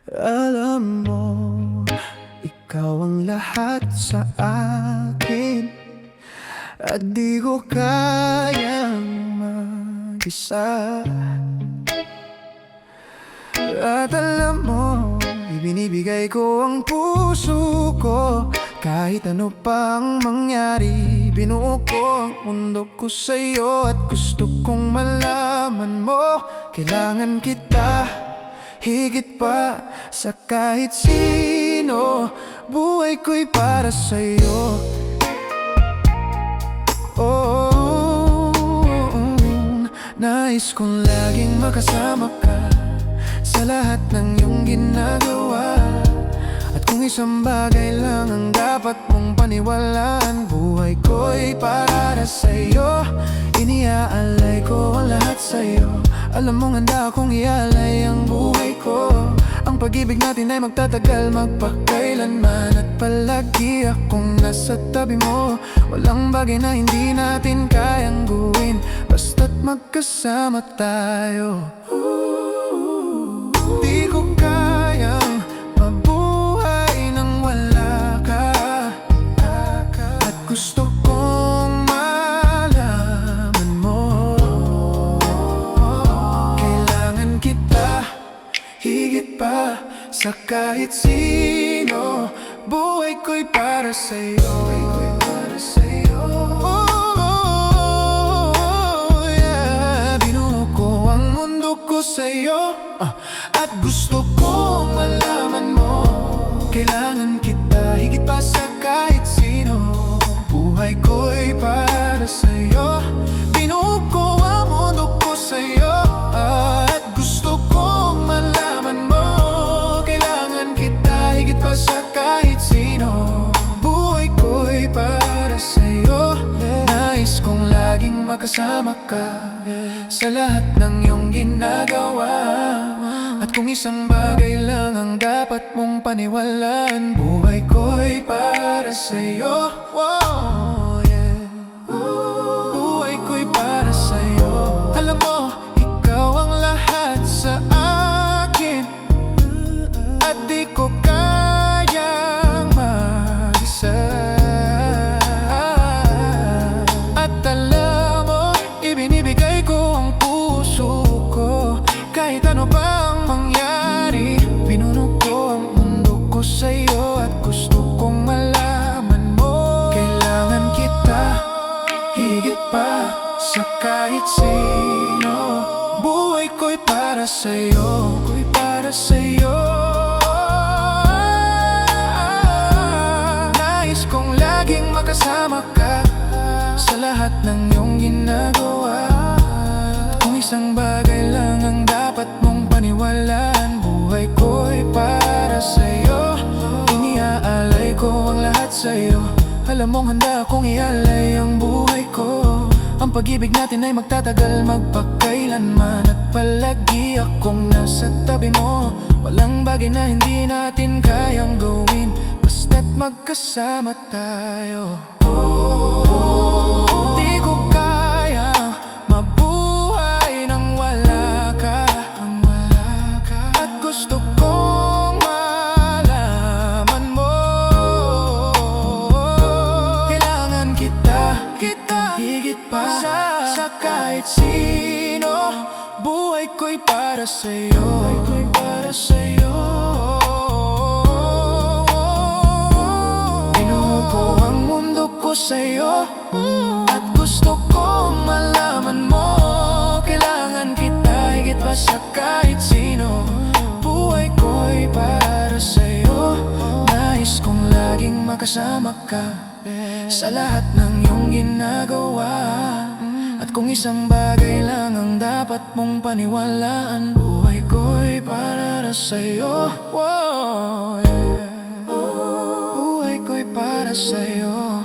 Alam mo, ikaw ang lahat sa akin, at di ko kayang mag-isa. At alam mo, ibinibigay ko ang puso ko. Kahit ano pang mangyari, binuo ko ang mundo ko sa'yo. At gusto kong malaman mo, kailangan kita higit pa sa kahit sino. Buhay ko'y para sa'yo. Nais kong laging makasama ka sa lahat ng iyong ginagawa. At kung isang bagay lang ang dapat mong paniwalaan, buhay ko'y para sa'yo. Iniaalay ko ang lahat sa'yo. Alam mong handa akong ialay ang buhay ko. Ang pag-ibig natin ay magtatagal magpakailanman. At palagi akong nasa tabi mo. Walang bagay na hindi natin kayang gawin basta't magkasama tayo. Di ko kayang mabuhay nang wala ka. At gusto kong malaman mo, kailangan kita higit pa sa kahit sino. Buhay ko'y para sa'yo. Binuo ko ang mundo ko sa'yo. At gusto kong malaman mo, kailangan kita higit pa sa kahit sino. Buhay ko'y para sa'yo. Binuo ko ang mundo ko sa'yo. At gusto kong malaman mo, kailangan kita higit pa sa kahit sino. Buhay ko'y para sa'yo. Nais kong laging makasama ka sa lahat ng iyong ginagawa. At kung isang bagay lang ang dapat mong paniwalaan, buhay ko'y para sa'yo. Buhay ko'y para sa'yo. Alam mo, ikaw ang lahat sa akin, at di ko kayang mag-isa. At alam mo, ibinibigay ko ang puso ko. Kahit ano pang mangyari, binuno ko ang mundo ko sa'yo. At gusto kong malaman mo, kailangan kita higit pa sa kahit sino. Buhay ko'y para sa'yo, ko'y para sa'yo. Nais kong laging makasama ka sa lahat ng iyong ginagawa. Kung isang bagay lang ang dapat mong paniwalaan, buhay ko'y para sa'yo. Iniaalay ko ang lahat sa'yo. Alam mong handa akong ialay ang buhay ko. Ang pag-ibig natin ay magtatagal magpakailanman. At palagi akong nasa tabi mo. Walang bagay na hindi natin kayang gawin basta't magkasama tayo. Di ko kaya mabuhay nang wala ka. At gusto kong malaman mo, kailangan kita higit pa sa kahit sino. Buhay ko'y para sa'yo. Binuo ko ang mundo ko sa'yo. At gusto kong malaman mo, kailangan kita higit pa sa kahit sino. Buhay ko'y para sa'yo. Nais kong laging makasama ka sa lahat ng iyong ginagawa. At kung isang bagay lang ang dapat mong paniwalaan, buhay ko'y para sa'yo. Buhay ko'y para sa'yo.